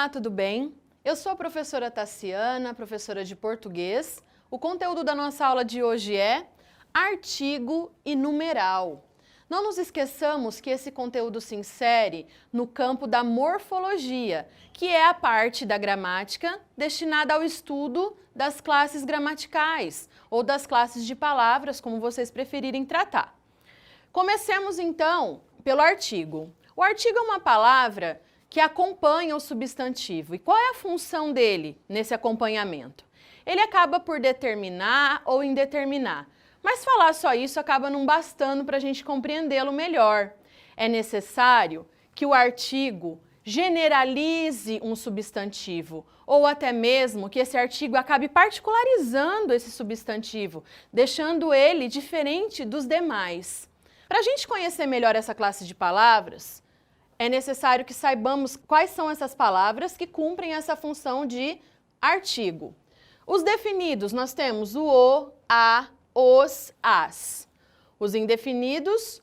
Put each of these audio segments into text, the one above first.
Olá, tudo bem? Eu sou a professora Tassiana, professora de português. O conteúdo da nossa aula de hoje é artigo e numeral. Não nos esqueçamos que esse conteúdo se insere no campo da morfologia, que é a parte da gramática destinada ao estudo das classes gramaticais ou das classes de palavras, como vocês preferirem tratar. Comecemos então pelo artigo. O artigo é uma palavra que acompanha o substantivo. E qual é a função dele nesse acompanhamento? Ele acaba por determinar ou indeterminar. Mas falar só isso acaba não bastando para a gente compreendê-lo melhor. É necessário que o artigo generalize um substantivo, ou até mesmo que esse artigo acabe particularizando esse substantivo, deixando ele diferente dos demais. Para a gente conhecer melhor essa classe de palavras, é necessário que saibamos quais são essas palavras que cumprem essa função de artigo. Os definidos, nós temos o, a, os, as. Os indefinidos,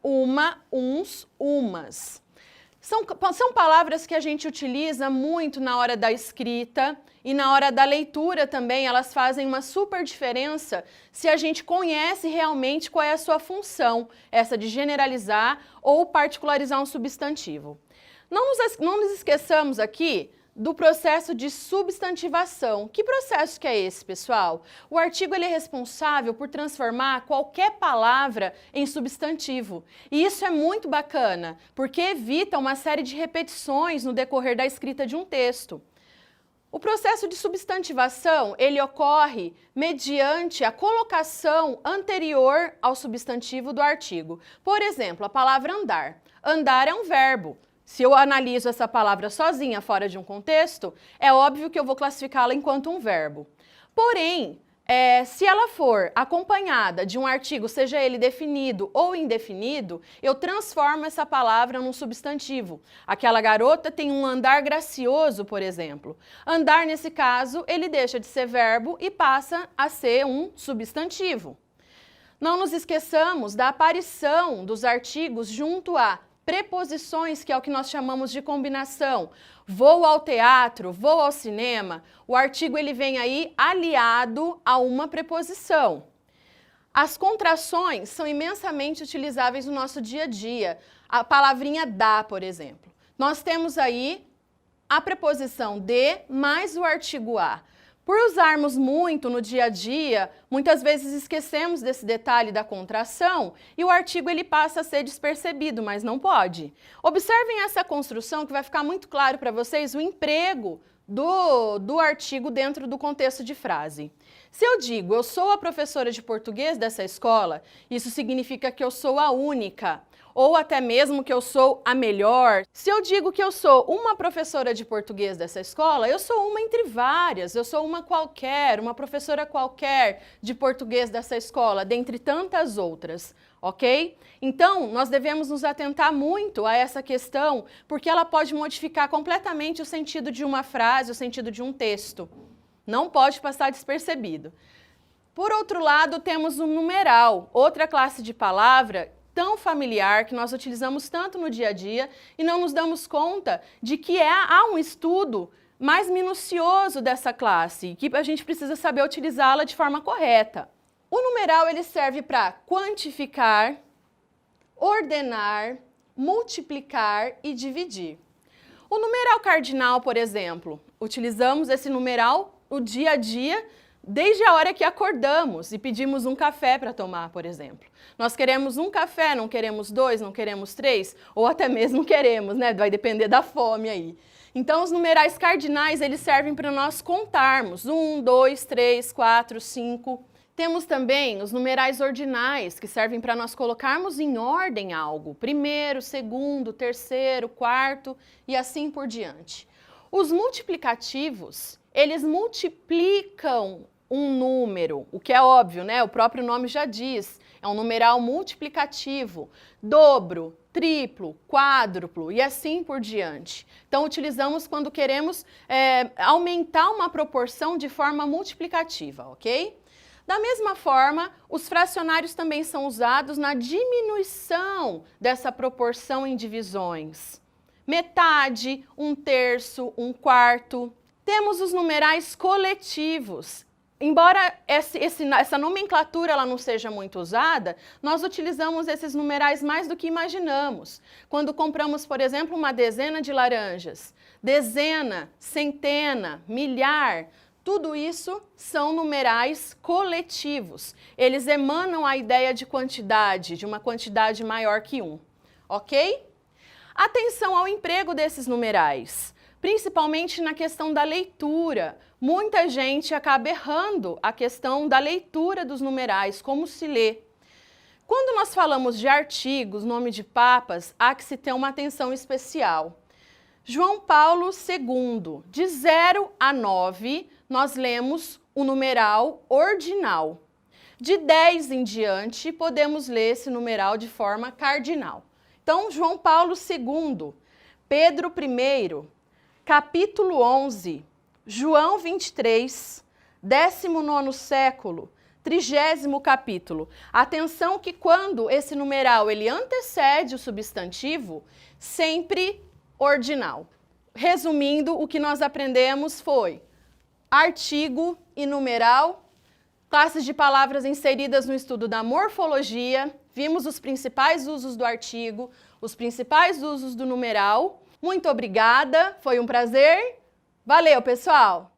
uma, uns, umas. São palavras que a gente utiliza muito na hora da escrita e na hora da leitura também. Elas fazem uma super diferença se a gente conhece realmente qual é a sua função, essa de generalizar ou particularizar um substantivo. Não nos esqueçamos aqui do processo de substantivação. Que processo que é esse, pessoal? O artigo ele é responsável por transformar qualquer palavra em substantivo. E isso é muito bacana, porque evita uma série de repetições no decorrer da escrita de um texto. O processo de substantivação, ele ocorre mediante a colocação anterior ao substantivo do artigo. Por exemplo, a palavra andar. Andar é um verbo. Se eu analiso essa palavra sozinha, fora de um contexto, é óbvio que eu vou classificá-la enquanto um verbo. Porém, se ela for acompanhada de um artigo, seja ele definido ou indefinido, eu transformo essa palavra num substantivo. Aquela garota tem um andar gracioso, por exemplo. Andar, nesse caso, ele deixa de ser verbo e passa a ser um substantivo. Não nos esqueçamos da aparição dos artigos junto a preposições, que é o que nós chamamos de combinação. Vou ao teatro, vou ao cinema. O artigo ele vem aí aliado a uma preposição. As contrações são imensamente utilizáveis no nosso dia a dia. A palavrinha dá, por exemplo. Nós temos aí a preposição de mais o artigo a. Por usarmos muito no dia a dia, muitas vezes esquecemos desse detalhe da contração e o artigo ele passa a ser despercebido, mas não pode. Observem essa construção que vai ficar muito claro para vocês o emprego do artigo dentro do contexto de frase. Se eu digo, eu sou a professora de português dessa escola, isso significa que eu sou a única. Ou até mesmo que eu sou a melhor. Se eu digo que eu sou uma professora de português dessa escola, eu sou uma entre várias, eu sou uma qualquer, uma professora qualquer de português dessa escola, dentre tantas outras, ok? Então, nós devemos nos atentar muito a essa questão, porque ela pode modificar completamente o sentido de uma frase, o sentido de um texto. Não pode passar despercebido. Por outro lado, temos o numeral, outra classe de palavra tão familiar, que nós utilizamos tanto no dia a dia e não nos damos conta de que há um estudo mais minucioso dessa classe e que a gente precisa saber utilizá-la de forma correta. O numeral ele serve para quantificar, ordenar, multiplicar e dividir. O numeral cardinal, por exemplo, utilizamos esse numeral no dia a dia, desde a hora que acordamos e pedimos um café para tomar, por exemplo. Nós queremos um café, não queremos dois, não queremos três, ou até mesmo queremos, né? Vai depender da fome aí. Então, os numerais cardinais, eles servem para nós contarmos. 1, 2, 3, 4, 5. Temos também os numerais ordinais, que servem para nós colocarmos em ordem algo. Primeiro, segundo, terceiro, quarto e assim por diante. Os multiplicativos, eles multiplicam um número, o que é óbvio, né? O próprio nome já diz, é um numeral multiplicativo, dobro, triplo, quádruplo e assim por diante. Então, utilizamos quando queremos aumentar uma proporção de forma multiplicativa, ok? Da mesma forma, os fracionários também são usados na diminuição dessa proporção em divisões. metade, um terço, um quarto. Temos os numerais coletivos. Embora essa nomenclatura ela não seja muito usada, nós utilizamos esses numerais mais do que imaginamos. Quando compramos, por exemplo, uma dezena de laranjas, dezena, centena, milhar, tudo isso são numerais coletivos. Eles emanam a ideia de quantidade, de uma quantidade maior que 1, ok? Atenção ao emprego desses numerais, principalmente na questão da leitura. Muita gente acaba errando a questão da leitura dos numerais, como se lê. Quando nós falamos de artigos, nome de papas, há que se ter uma atenção especial. João Paulo II, de 0 a 9, nós lemos o numeral ordinal. De 10 em diante, podemos ler esse numeral de forma cardinal. Então, João Paulo II, Pedro I, capítulo 11, João 23, 19º século, 30º capítulo. Atenção que quando esse numeral ele antecede o substantivo, sempre ordinal. Resumindo, o que nós aprendemos foi artigo e numeral, classes de palavras inseridas no estudo da morfologia, vimos os principais usos do artigo, os principais usos do numeral. Muito obrigada, foi um prazer. Valeu, pessoal!